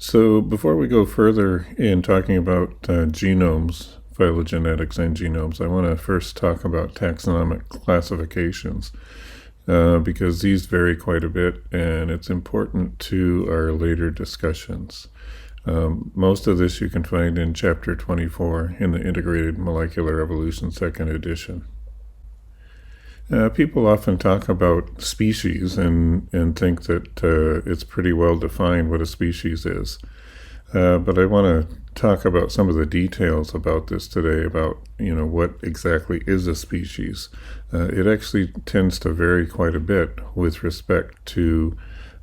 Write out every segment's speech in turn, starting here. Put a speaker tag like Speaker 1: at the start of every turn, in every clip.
Speaker 1: So before we go further in talking about genomes, phylogenetics and genomes, I want to first talk about taxonomic classifications because these vary quite a bit and it's important to our later discussions. Most of this you can find in Chapter 24 in the Integrated Molecular Evolution Second Edition. People often talk about species and think that it's pretty well defined what a species is. But I want to talk about some of the details about this today, about what exactly is a species. It actually tends to vary quite a bit with respect to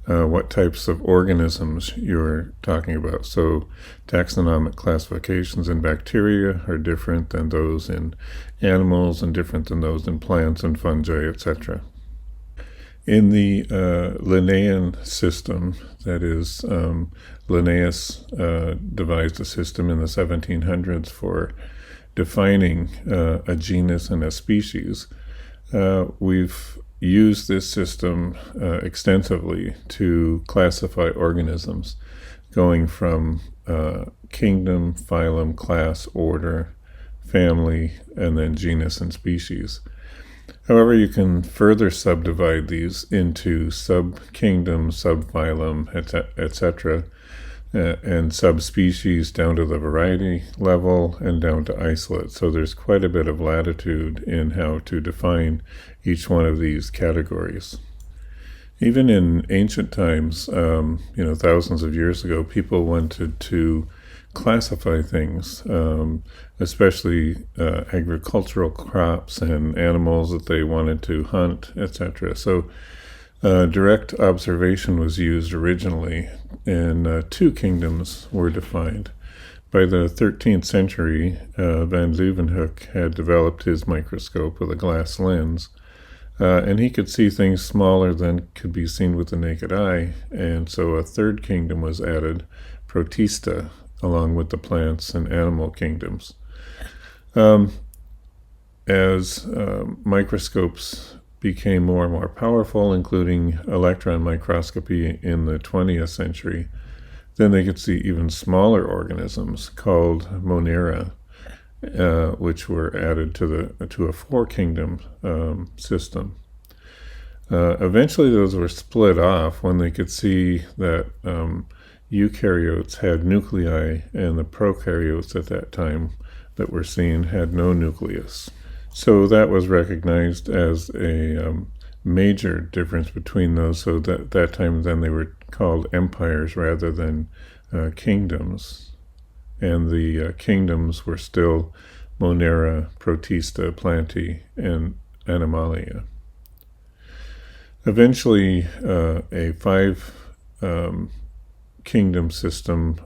Speaker 1: what types of organisms you're talking about. So taxonomic classifications in bacteria are different than those in animals and different than those in plants and fungi, etc. In the Linnaean system, that is, Linnaeus devised a system in the 1700s for defining a genus and a species. We've used this system extensively to classify organisms, going from kingdom, phylum, class, order, family, and then genus and species. However, you can further subdivide these into subkingdom, subphylum, etc., and subspecies down to the variety level and down to isolate. So there's quite a bit of latitude in how to define each one of these categories. Even in ancient times, thousands of years ago, people wanted to classify things, especially agricultural crops and animals that they wanted to hunt, etc. So direct observation was used originally, and two kingdoms were defined. By the 13th century, Van Leeuwenhoek had developed his microscope with a glass lens, and he could see things smaller than could be seen with the naked eye, and so a third kingdom was added, Protista, along with the plants and animal kingdoms. As microscopes became more and more powerful, including electron microscopy in the 20th century, then they could see even smaller organisms called Monera, which were added to a four-kingdom system. Eventually, those were split off when they could see that eukaryotes had nuclei, and the prokaryotes at that time that were seen had no nucleus. So that was recognized as a major difference between those. So that time then they were called empires rather than kingdoms. And the kingdoms were still Monera, Protista, Plantae, and Animalia. Eventually, a five kingdom system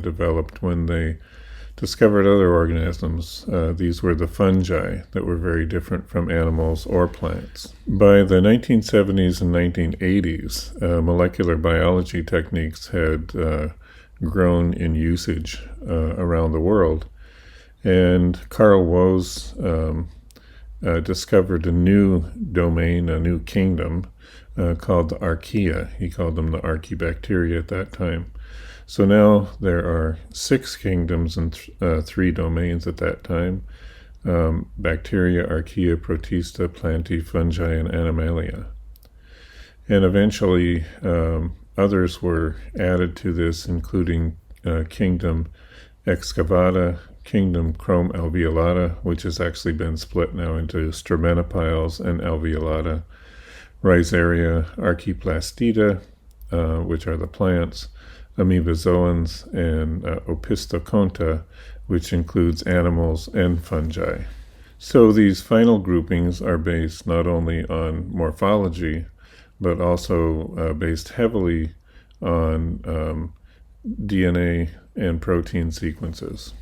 Speaker 1: developed when they discovered other organisms. These were the fungi that were very different from animals or plants. By the 1970s and 1980s, molecular biology techniques had grown in usage around the world, and Carl Woese discovered a new domain, a new kingdom, called the Archaea. He called them the Archaebacteria at that time. So now there are six kingdoms and three domains at that time: bacteria, Archaea, Protista, Plantae, fungi, and Animalia. And eventually others were added to this, including kingdom Excavata, kingdom Chrome alveolata, which has actually been split now into Stramenopiles and Alveolata, Rhizaria, Archaeplastida, which are the plants, amoebozoans, and Opisthokonta, which includes animals and fungi. So these final groupings are based not only on morphology, but also based heavily on DNA and protein sequences.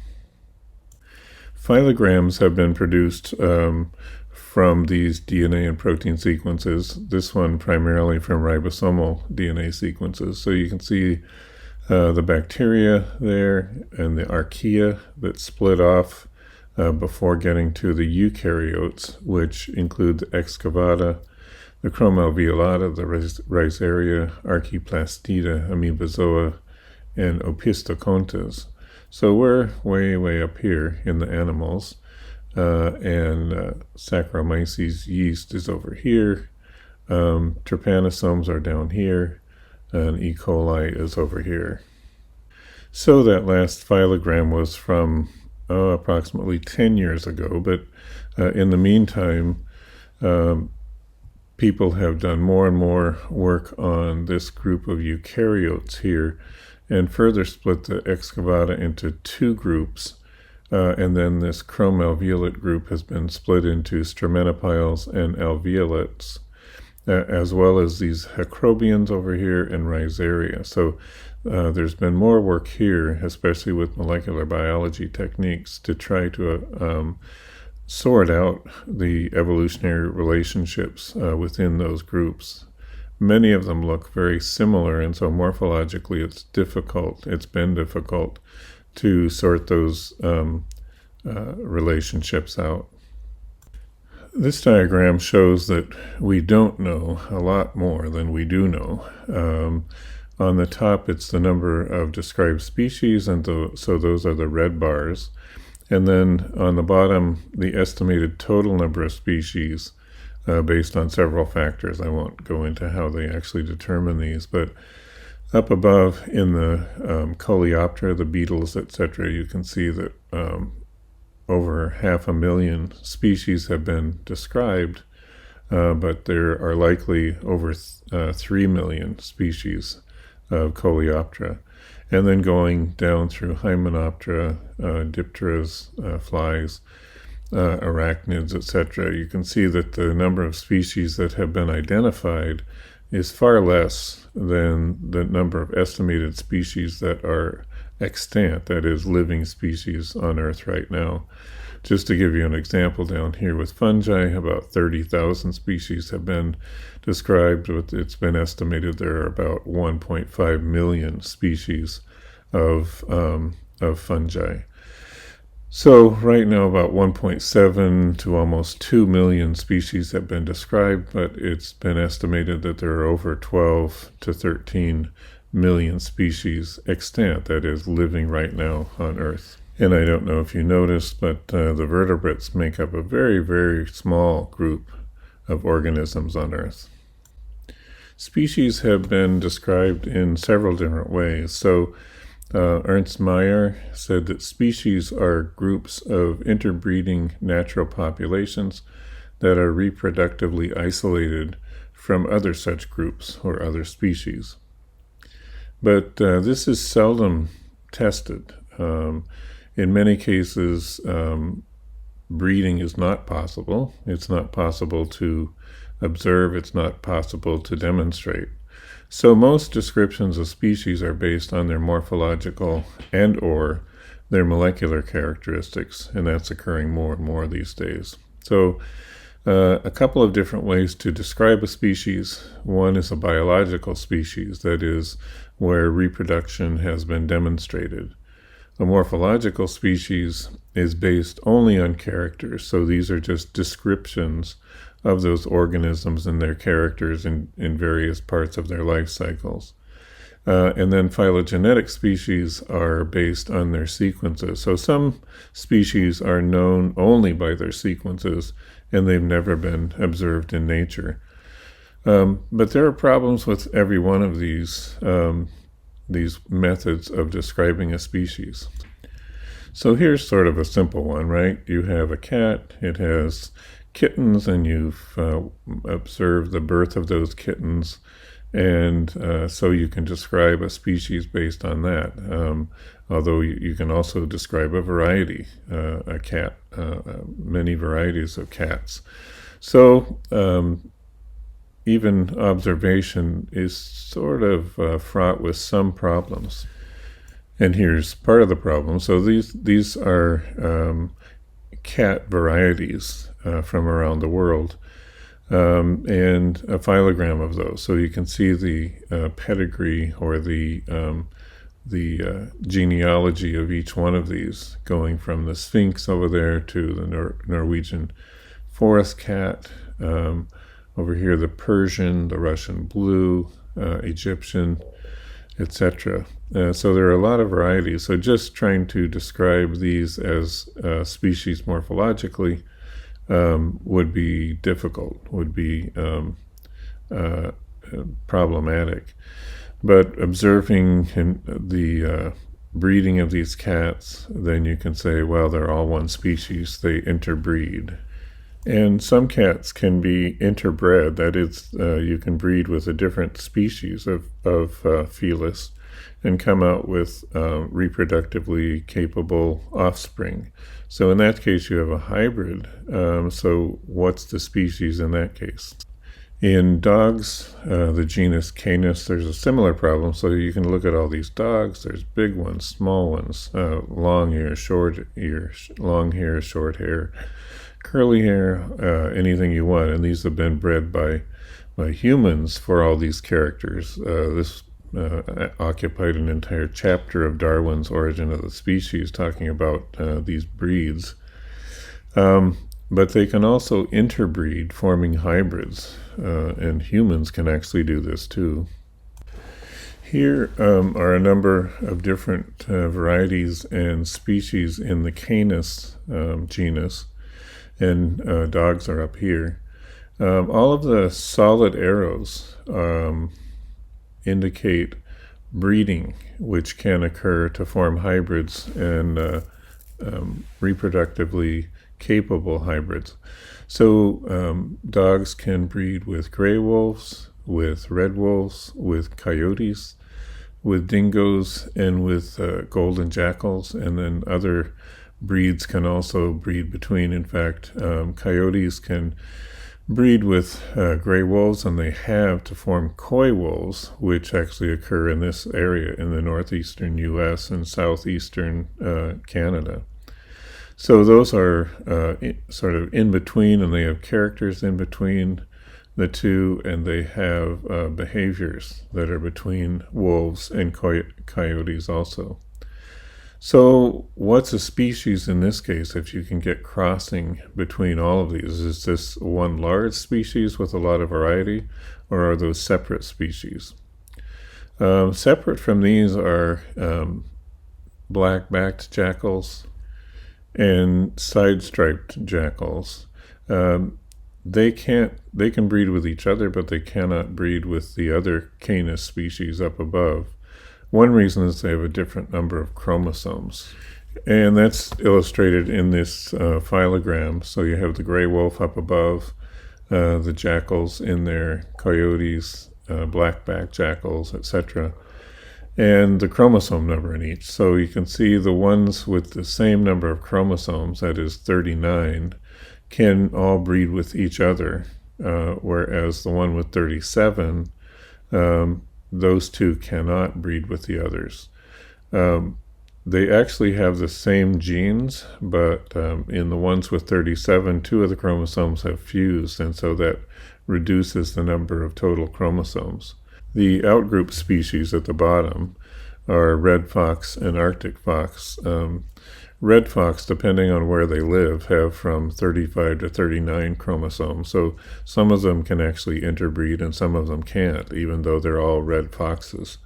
Speaker 1: Phylograms have been produced from these DNA and protein sequences, this one primarily from ribosomal DNA sequences. So you can see the bacteria there and the archaea that split off before getting to the eukaryotes, which include the excavata, the Chrome alveolata, the Rhizaria, Archaeplastida, amoebozoa, and Opisthocontes. So we're way up here in the animals, and Saccharomyces yeast is over here. Trypanosomes are down here, and E. coli is over here. So that last phylogram was from approximately 10 years ago, but in the meantime, people have done more and more work on this group of eukaryotes here, and further split the excavata into two groups, and then this chromalveolate group has been split into stromatophiles and alveolates, as well as these Hecrobians over here and Rhizaria. So there's been more work here, especially with molecular biology techniques, to try to sort out the evolutionary relationships within those groups. Many of them look very similar, and so morphologically it's been difficult to sort those relationships out. This diagram shows that we don't know a lot more than we do know. On the top, it's the number of described species, and so those are the red bars. And then on the bottom, the estimated total number of species based on several factors. I won't go into how they actually determine these, but up above in the Coleoptera, the beetles, etc., you can see that over 500,000 species have been described, but there are likely over 3 million species of Coleoptera. And then going down through Hymenoptera, dipteras, flies, arachnids, etc., you can see that the number of species that have been identified is far less than the number of estimated species that are extant, that is, living species on Earth right now. Just to give you an example, down here with fungi, about 30,000 species have been described, but it's been estimated there are about 1.5 million species of fungi. So right now about 1.7 to almost 2 million species have been described, but it's been estimated that there are over 12 to 13 million species extant, that is, living right now on Earth. And I don't know if you noticed, but the vertebrates make up a very small group of organisms on Earth. Species have been described in several different ways. So Ernst Mayr said that species are groups of interbreeding natural populations that are reproductively isolated from other such groups or other species. But this is seldom tested. In many cases, breeding is not possible. It's not possible to observe. It's not possible to demonstrate. So most descriptions of species are based on their morphological and or their molecular characteristics, and that's occurring more and more these days. So a couple of different ways to describe a species. One is a biological species, that is, where reproduction has been demonstrated. A morphological species is based only on characters, so these are just descriptions of those organisms and their characters in various parts of their life cycles. And then phylogenetic species are based on their sequences. So some species are known only by their sequences, and they've never been observed in nature. But there are problems with every one of these methods of describing a species. So here's sort of a simple one, right? You have a cat, it has kittens, and you've observed the birth of those kittens, and so you can describe a species based on that. Although you can also describe a variety, a cat, many varieties of cats. So even observation is sort of fraught with some problems. And here's part of the problem. So these are cat varieties from around the world, and a phylogram of those. So you can see the pedigree or the genealogy of each one of these, going from the Sphinx over there to the Norwegian forest cat, over here the Persian, the Russian blue, Egyptian, etc. So there are a lot of varieties. So just trying to describe these as species morphologically would be difficult, would be problematic. But observing the breeding of these cats, then you can say, well, they're all one species, they interbreed. And some cats can be interbred, that is, you can breed with a different species of felis and come out with reproductively capable offspring. So in that case, you have a hybrid. So what's the species in that case? In dogs, the genus Canis, there's a similar problem. So you can look at all these dogs. There's big ones, small ones, long hair, short hair, curly hair, anything you want. And these have been bred by humans for all these characters. This occupied an entire chapter of Darwin's Origin of the Species, talking about these breeds. But they can also interbreed, forming hybrids, and humans can actually do this too. Here are a number of different varieties and species in the Canis genus, and dogs are up here. All of the solid arrows indicate breeding, which can occur to form hybrids and reproductively capable hybrids. So dogs can breed with gray wolves, with red wolves, with coyotes, with dingoes, and with golden jackals, and then other breeds can also breed between. In fact, coyotes can breed with gray wolves, and they have to form coy wolves, which actually occur in this area in the northeastern U.S. and southeastern Canada. So those are sort of in between, and they have characters in between the two, and they have behaviors that are between wolves and coyotes also. So what's a species in this case if you can get crossing between all of these? Is this one large species with a lot of variety, or are those separate species? Separate from these are black-backed jackals and side-striped jackals. They can breed with each other, but they cannot breed with the other Canis species up above. One reason is they have a different number of chromosomes, and that's illustrated in this phylogram. So you have the gray wolf up above, the jackals in there, coyotes, black-backed jackals, etc., and the chromosome number in each. So you can see the ones with the same number of chromosomes, that is 39, can all breed with each other, whereas the one with 37, those two cannot breed with the others. They actually have the same genes, but in the ones with 37, two of the chromosomes have fused, and so that reduces the number of total chromosomes. The outgroup species at the bottom are red fox and Arctic fox. Red fox, depending on where they live, have from 35 to 39 chromosomes. So some of them can actually interbreed and some of them can't, even though they're all red foxes.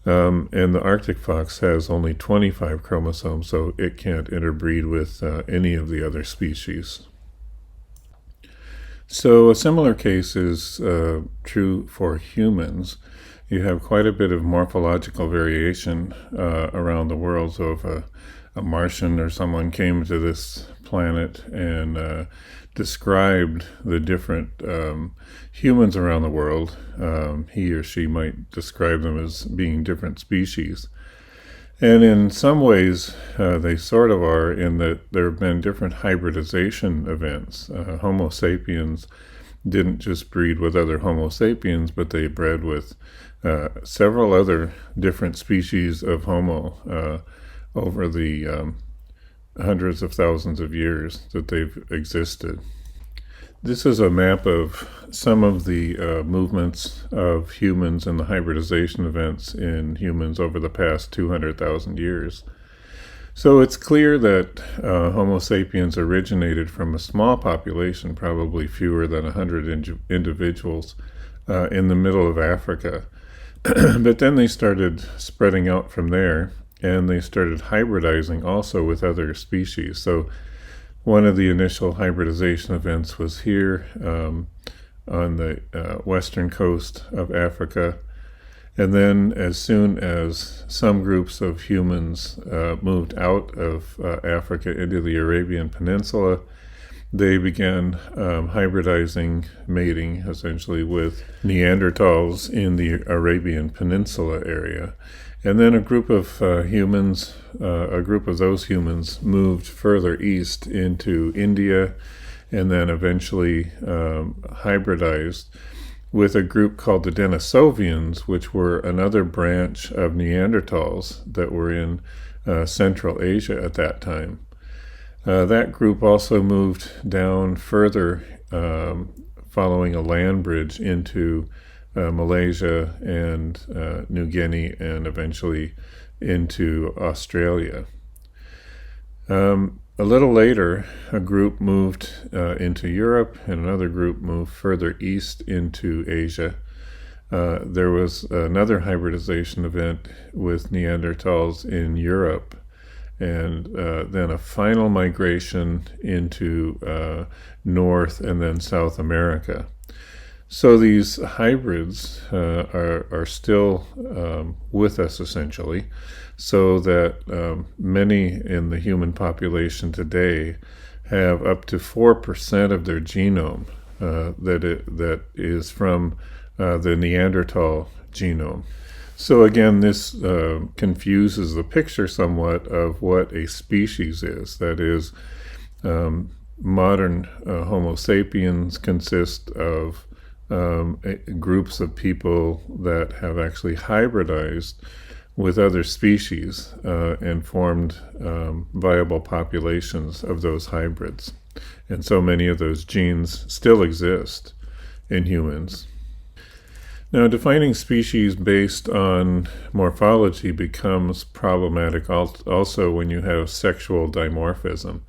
Speaker 1: And the Arctic fox has only 25 chromosomes, so it can't interbreed with any of the other species. So a similar case is true for humans. You have quite a bit of morphological variation around the world. So if a Martian or someone came to this planet and described the different humans around the world, he or she might describe them as being different species. And in some ways, they sort of are, in that there have been different hybridization events. Homo sapiens didn't just breed with other Homo sapiens, but they bred with several other different species of Homo over the hundreds of thousands of years that they've existed. This is a map of some of the movements of humans and the hybridization events in humans over the past 200,000 years. So it's clear that Homo sapiens originated from a small population, probably fewer than 100 individuals, in the middle of Africa. But then they started spreading out from there, and they started hybridizing also with other species. So one of the initial hybridization events was here on the western coast of Africa. And then as soon as some groups of humans moved out of Africa into the Arabian Peninsula, they began hybridizing, mating essentially with Neanderthals in the Arabian Peninsula area. And then a group of those humans moved further east into India, and then eventually hybridized with a group called the Denisovians, which were another branch of Neanderthals that were in Central Asia at that time. That group also moved down further, following a land bridge into Malaysia and New Guinea, and eventually into Australia. A little later, a group moved into Europe, and another group moved further east into Asia. There was another hybridization event with Neanderthals in Europe, and then a final migration into North and then South America. So these hybrids are still with us, essentially, so that many in the human population today have up to 4% of their genome that is from the Neanderthal genome. So again, this confuses the picture somewhat of what a species is. That is, modern Homo sapiens consist of groups of people that have actually hybridized with other species and formed viable populations of those hybrids. And so many of those genes still exist in humans. Now, defining species based on morphology becomes problematic also when you have sexual dimorphism.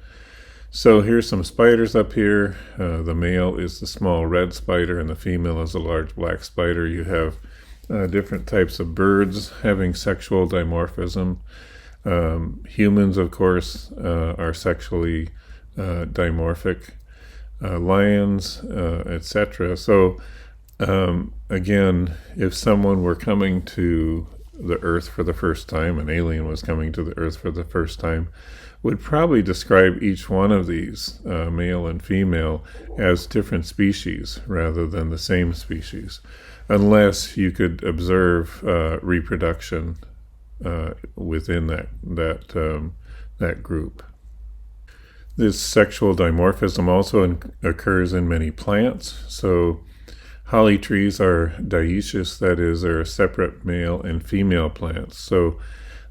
Speaker 1: So here's some spiders up here. The male is the small red spider and the female is a large black spider. You have different types of birds having sexual dimorphism. Humans, of course, are sexually dimorphic. Lions, etc. So again, if someone were coming to the Earth for the first time, an alien was coming to the Earth for the first time, would probably describe each one of these, male and female, as different species rather than the same species, unless you could observe reproduction within that group. This sexual dimorphism also occurs in many plants. So holly trees are dioecious, that is, they're separate male and female plants. So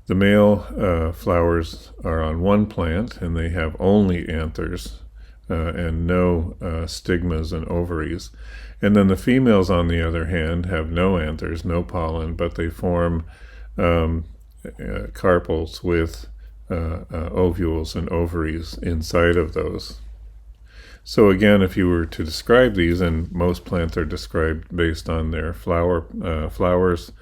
Speaker 1: the male flowers are on one plant, and they have only anthers and no stigmas and ovaries. And then the females, on the other hand, have no anthers, no pollen, but they form carpels with ovules and ovaries inside of those. So again, if you were to describe these, and most plants are described based on their flowers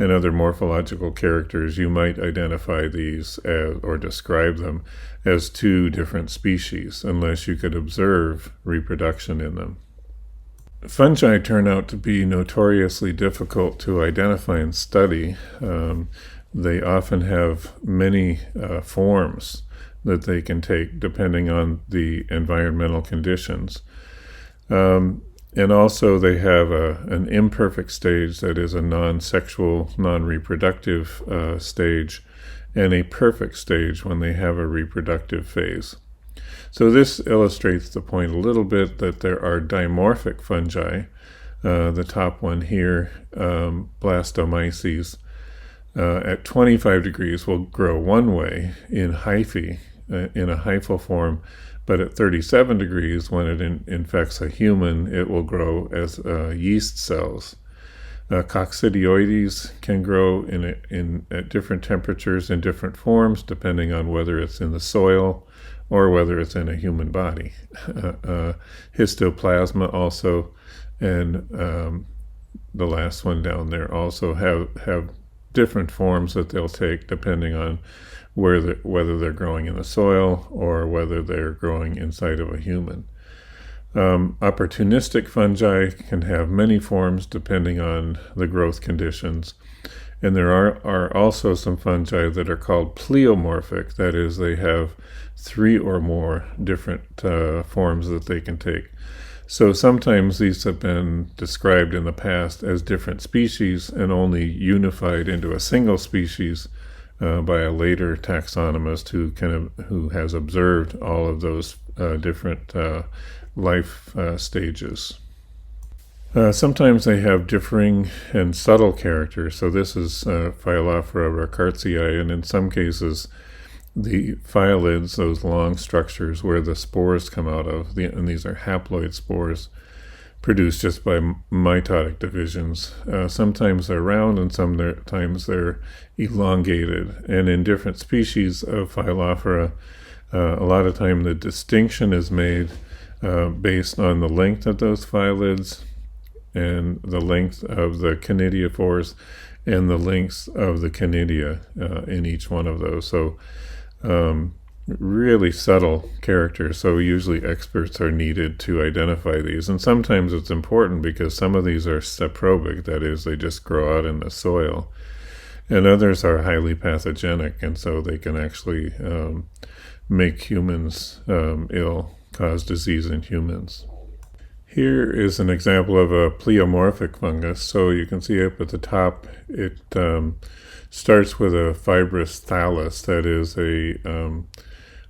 Speaker 1: and other morphological characters, you might identify these as, or describe them as two different species, unless you could observe reproduction in them. Fungi turn out to be notoriously difficult to identify and study. They often have many forms that they can take depending on the environmental conditions. And also they have an imperfect stage, that is a non-sexual, non-reproductive stage, and a perfect stage when they have a reproductive phase. So this illustrates the point a little bit that there are dimorphic fungi. The top one here, Blastomyces, at 25 degrees will grow one way in hyphae, in a hyphal form, but at 37 degrees, when it infects a human, it will grow as yeast cells. Coccidioides can grow at different temperatures in different forms, depending on whether it's in the soil or whether it's in a human body. Histoplasma also, and the last one down there, also have different forms that they'll take depending on whether they're growing in the soil or whether they're growing inside of a human. Opportunistic fungi can have many forms depending on the growth conditions. And there are also some fungi that are called pleomorphic. That is, they have 3 or more different forms that they can take. So sometimes these have been described in the past as different species and only unified into a single species by a later taxonomist who has observed all of those different life stages. Sometimes they have differing and subtle characters. So this is Phylophora rickardsii, and in some cases the phyllids, those long structures where the spores come out of, and these are haploid spores produced just by mitotic divisions. Sometimes they're round and sometimes they're elongated. And in different species of Phylophora, a lot of time the distinction is made based on the length of those phyllids and the length of the conidiophores and the lengths of the conidia in each one of those. So really subtle characters. So usually experts are needed to identify these. And sometimes it's important because some of these are saprobic, that is, they just grow out in the soil. And others are highly pathogenic, and so they can actually make humans ill, cause disease in humans. Here is an example of a pleomorphic fungus. So you can see up at the top, it starts with a fibrous thallus, that is a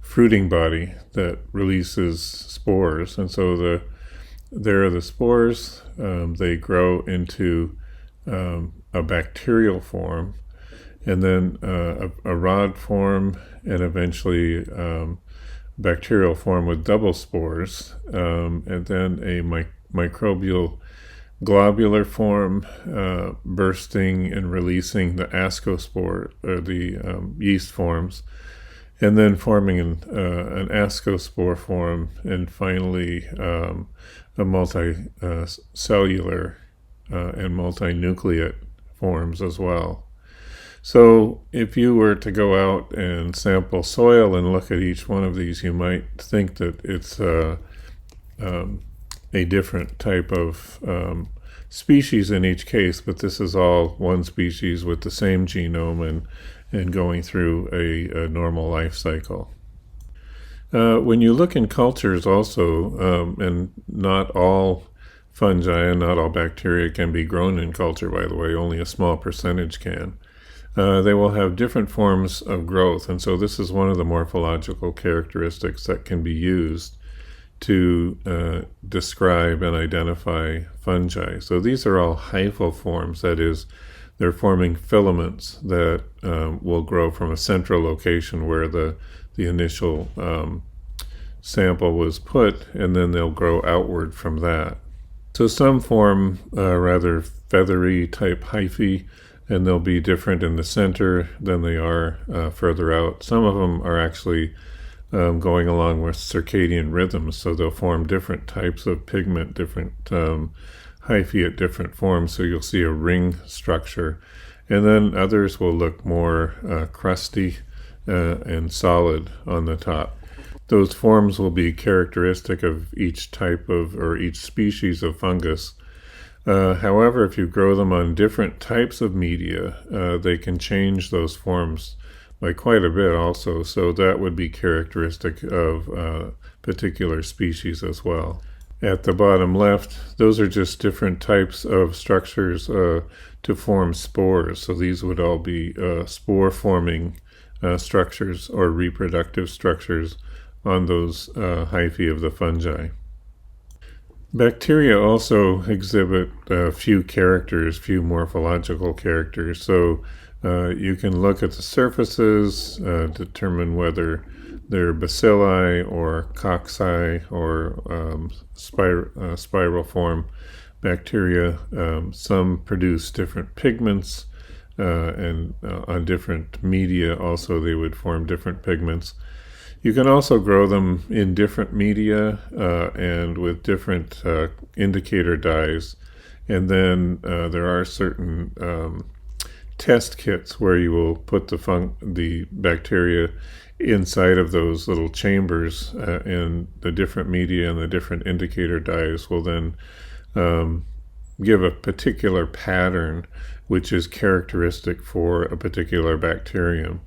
Speaker 1: fruiting body that releases spores. And so there are the spores. They grow into a bacterial form, and then a rod form, and eventually bacterial form with double spores, and then a microbial globular form, bursting and releasing the ascospore, or the yeast forms, and then forming an ascospore form, and finally a multicellular and multinucleate forms as well. So if you were to go out and sample soil and look at each one of these, you might think that it's a different type of species in each case, but this is all one species with the same genome and going through a normal life cycle. When you look in cultures also, and not all fungi and not all bacteria can be grown in culture, by the way, only a small percentage can. They will have different forms of growth, and so this is one of the morphological characteristics that can be used to describe and identify fungi. So these are all hyphal forms, that is, they're forming filaments that will grow from a central location where the initial sample was put, and then they'll grow outward from that. So some form rather feathery type hyphae, and they'll be different in the center than they are further out. Some of them are actually going along with circadian rhythms, so they'll form different types of pigment, different hyphae at different forms, so you'll see a ring structure. And then others will look more crusty and solid on the top. Those forms will be characteristic of each type of, or each species of fungus. However, if you grow them on different types of media, they can change those forms by quite a bit also, so that would be characteristic of particular species as well. At the bottom left, those are just different types of structures to form spores. So these would all be spore-forming structures or reproductive structures on those hyphae of the fungi. Bacteria also exhibit few morphological characters. So you can look at the surfaces, determine whether they're bacilli or cocci or spiral form bacteria. Some produce different pigments, and on different media also they would form different pigments. You can also grow them in different media and with different indicator dyes. And then there are certain test kits where you will put the bacteria inside of those little chambers, and the different media and the different indicator dyes will then give a particular pattern which is characteristic for a particular bacterium.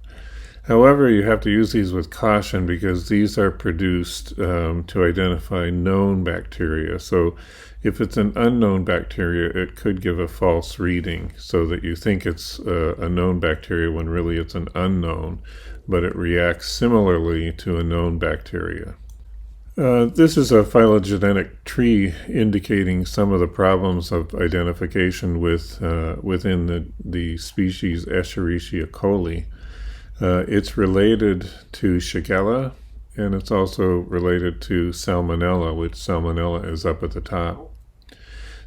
Speaker 1: However, you have to use these with caution because these are produced to identify known bacteria. So if it's an unknown bacteria, it could give a false reading so that you think it's a known bacteria when really it's an unknown, but it reacts similarly to a known bacteria. This is a phylogenetic tree indicating some of the problems of identification within the species Escherichia coli. It's related to Shigella, and it's also related to Salmonella, which Salmonella is up at the top.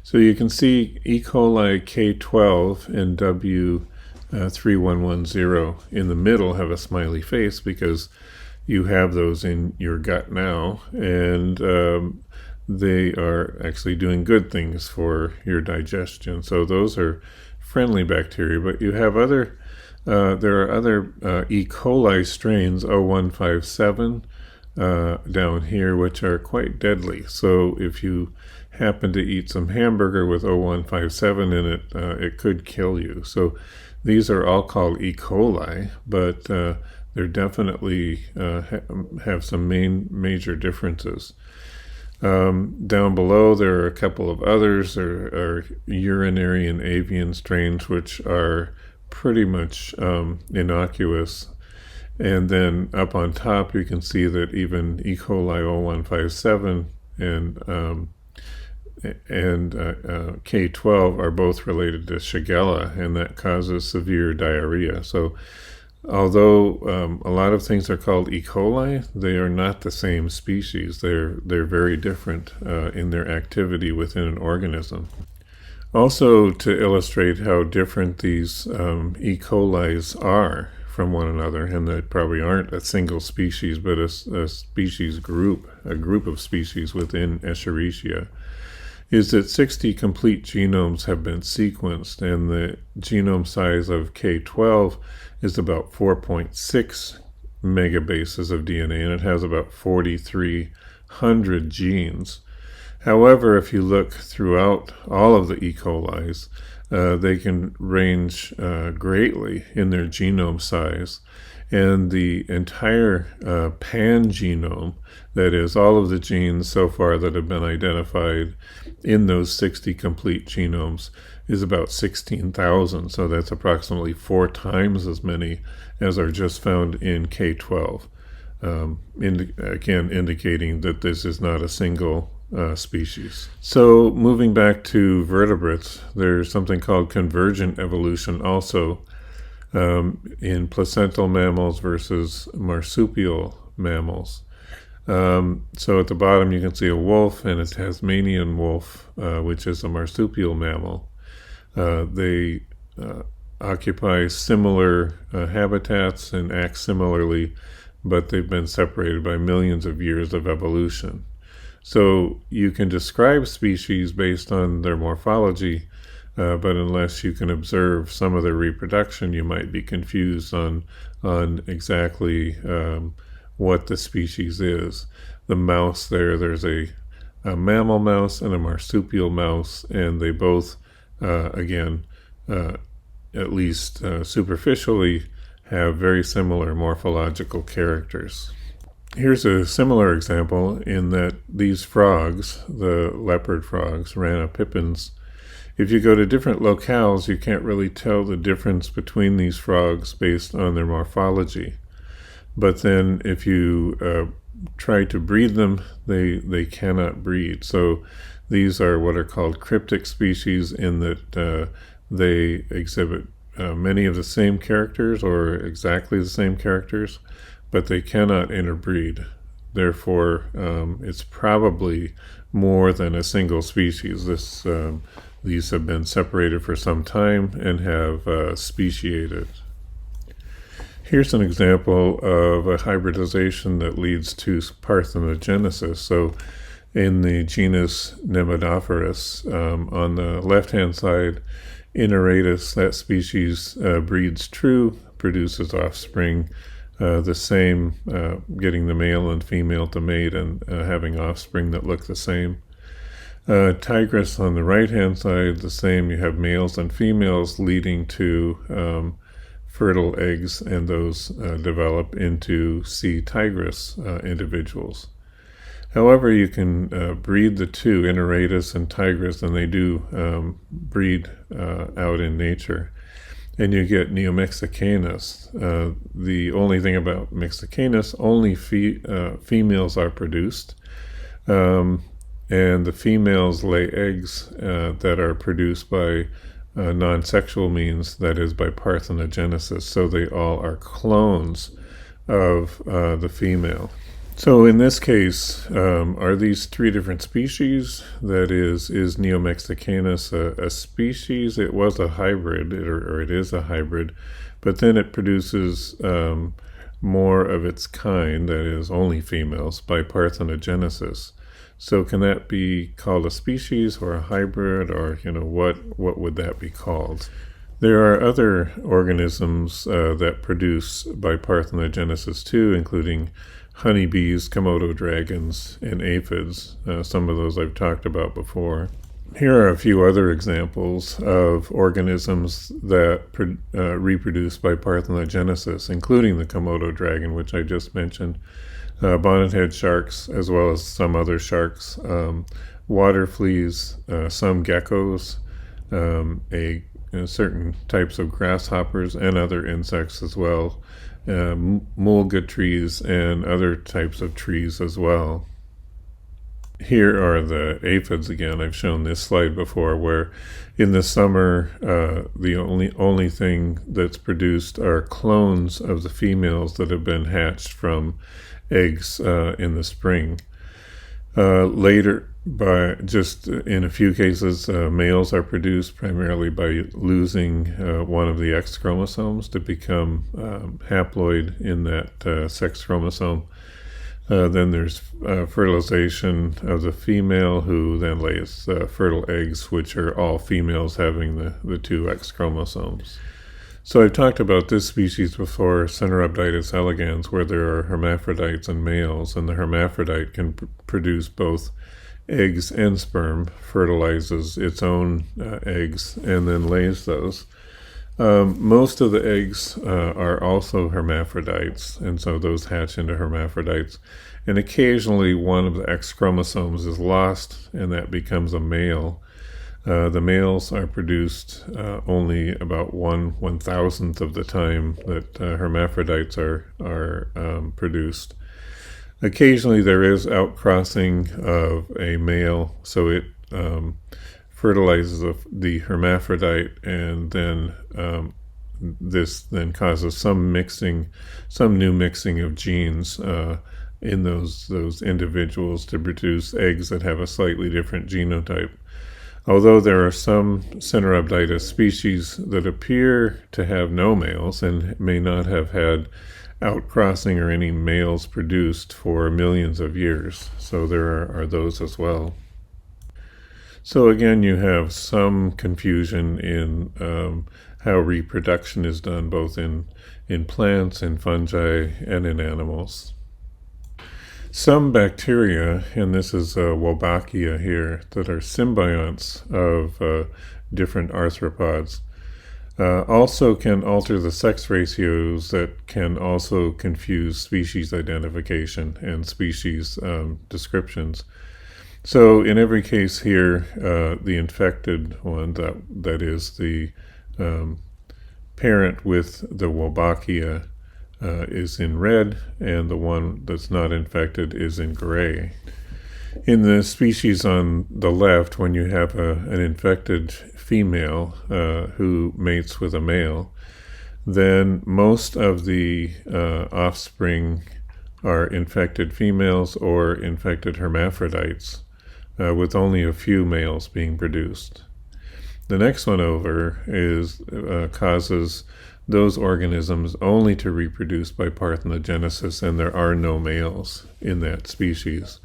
Speaker 1: So you can see E. coli K12 and W3110 in the middle have a smiley face because you have those in your gut now, and they are actually doing good things for your digestion. So those are friendly bacteria, but you have there are other E. coli strains, 0157, down here, which are quite deadly. So if you happen to eat some hamburger with 0157 in it, it could kill you. So these are all called E. coli, but they're definitely have some major differences. Down below, there are a couple of others. There are urinary and avian strains, which are pretty much innocuous. And then up on top, you can see that even E. coli 0157 and K12 are both related to Shigella, and that causes severe diarrhea. So although a lot of things are called E. coli, they are not the same species. They're very different in their activity within an organism. Also, to illustrate how different these E. colis are from one another, and they probably aren't a single species, but a species group, a group of species within Escherichia, is that 60 complete genomes have been sequenced, and the genome size of K12 is about 4.6 megabases of DNA, and it has about 4,300 genes. However, if you look throughout all of the E. colis, they can range greatly in their genome size, and the entire pangenome, that is, all of the genes so far that have been identified in those 60 complete genomes, is about 16,000. So that's approximately 4 times as many as are just found in K12. Again, indicating that this is not a single species. So moving back to vertebrates, there's something called convergent evolution also in placental mammals versus marsupial mammals. So at the bottom you can see a wolf and a Tasmanian wolf, which is a marsupial mammal. They occupy similar habitats and act similarly, but they've been separated by millions of years of evolution. So you can describe species based on their morphology, but unless you can observe some of their reproduction, you might be confused on exactly what the species is. The mouse there's a mammal mouse and a marsupial mouse, and they both, again, at least superficially, have very similar morphological characters. Here's a similar example in that these frogs, the leopard frogs, Rana pippins, if you go to different locales, you can't really tell the difference between these frogs based on their morphology. But then if you try to breed them, they cannot breed. So these are what are called cryptic species in that they exhibit many of the same characters or exactly the same characters, but they cannot interbreed. Therefore, it's probably more than a single species. These have been separated for some time and have speciated. Here's an example of a hybridization that leads to parthenogenesis. So in the genus Nematophorus. On the left-hand side, Ineratus, that species breeds true, produces offspring, the same, getting the male and female to mate and having offspring that look the same. Tigris on the right-hand side, the same. You have males and females leading to fertile eggs, and those develop into C. tigris individuals. However, you can breed the two, Ineratus and tigris, and they do breed out in nature. And you get Neomexicanus. The only thing about Mexicanus, only females are produced. And the females lay eggs that are produced by non-sexual means, that is by parthenogenesis. So they all are clones of the female. So in this case, are these three different species? That is Neomexicanus a species? It was a hybrid, or it is a hybrid, but then it produces more of its kind, that is only females, by parthenogenesis. So can that be called a species or a hybrid, or what would that be called? There are other organisms that produce by parthenogenesis too, including honeybees, Komodo dragons, and aphids. Some of those I've talked about before. Here are a few other examples of organisms that reproduce by parthenogenesis, including the Komodo dragon, which I just mentioned, bonnethead sharks, as well as some other sharks, water fleas, some geckos, certain types of grasshoppers, and other insects as well, mulga trees, and other types of trees as well. Here are the aphids again. I've shown this slide before, where in the summer the only thing that's produced are clones of the females that have been hatched from eggs in the spring. Later, by just in a few cases, males are produced primarily by losing one of the X chromosomes to become haploid in that sex chromosome. Then there's fertilization of the female, who then lays fertile eggs, which are all females having the two X chromosomes. So I've talked about this species before, Cenorhabditis elegans, where there are hermaphrodites and males, and the hermaphrodite can produce both eggs and sperm, fertilizes its own eggs, and then lays those. Most of the eggs are also hermaphrodites, and so those hatch into hermaphrodites. And occasionally one of the X chromosomes is lost, and that becomes a male. The males are produced only about 1/1000th of the time that hermaphrodites are produced. Occasionally there is outcrossing of a male, so it fertilizes the hermaphrodite, and then this then causes some new mixing of genes in those individuals to produce eggs that have a slightly different genotype. Although there are some Cenorhabditis species that appear to have no males and may not have had outcrossing or any males produced for millions of years. So there are those as well. So again, you have some confusion in how reproduction is done, both in plants, in fungi, and in animals. Some bacteria, and this is Wolbachia here, that are symbionts of different arthropods, also can alter the sex ratios that can also confuse species identification and species descriptions. So in every case here, the infected one, that is the parent with the Wolbachia, is in red, and the one that's not infected is in gray. In the species on the left, when you have an infected female who mates with a male, then most of the offspring are infected females or infected hermaphrodites, with only a few males being produced. The next one over causes those organisms only to reproduce by parthenogenesis, and there are no males in that species.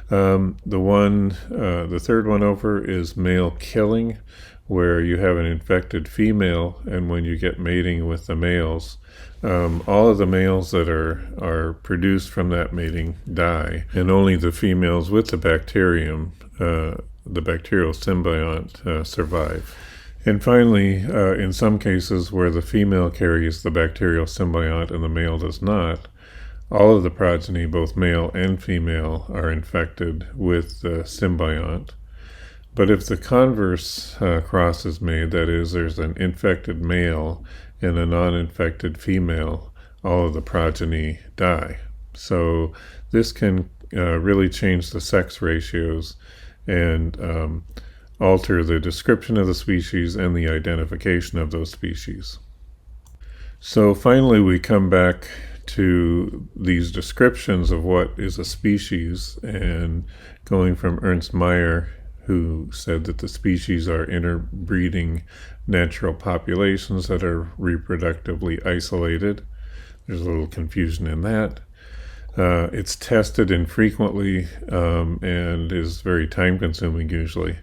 Speaker 1: The third one over is male killing, where you have an infected female, and when you get mating with the males, all of the males that are produced from that mating die, and only the females with the bacterium, the bacterial symbiont, survive. And finally, in some cases where the female carries the bacterial symbiont and the male does not, all of the progeny, both male and female, are infected with the symbiont. But if the converse cross is made, that is, there's an infected male and a non-infected female, all of the progeny die. So this can really change the sex ratios and alter the description of the species and the identification of those species. So finally we come back to these descriptions of what is a species, and going from Ernst Mayr, who said that the species are interbreeding natural populations that are reproductively isolated. There's a little confusion in that. It's tested infrequently and is very time-consuming usually.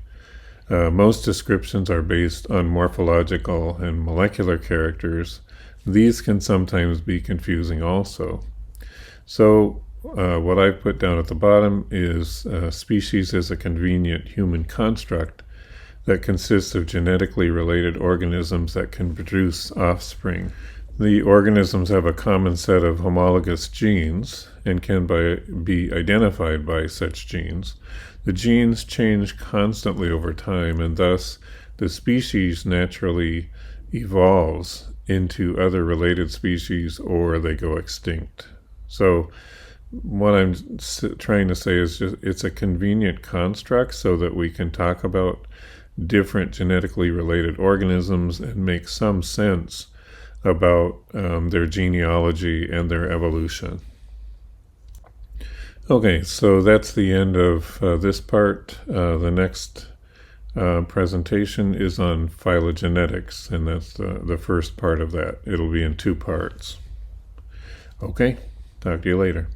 Speaker 1: Most descriptions are based on morphological and molecular characters. These can sometimes be confusing also. So what I've put down at the bottom is species as a convenient human construct that consists of genetically related organisms that can produce offspring. The organisms have a common set of homologous genes and can be identified by such genes. The genes change constantly over time, and thus the species naturally evolves into other related species, or they go extinct. So what I'm trying to say is just it's a convenient construct so that we can talk about different genetically related organisms and make some sense about their genealogy and their evolution. Okay, so that's the end of this part. The next presentation is on phylogenetics, and that's the first part of that. It'll be in 2 parts. Okay, talk to you later.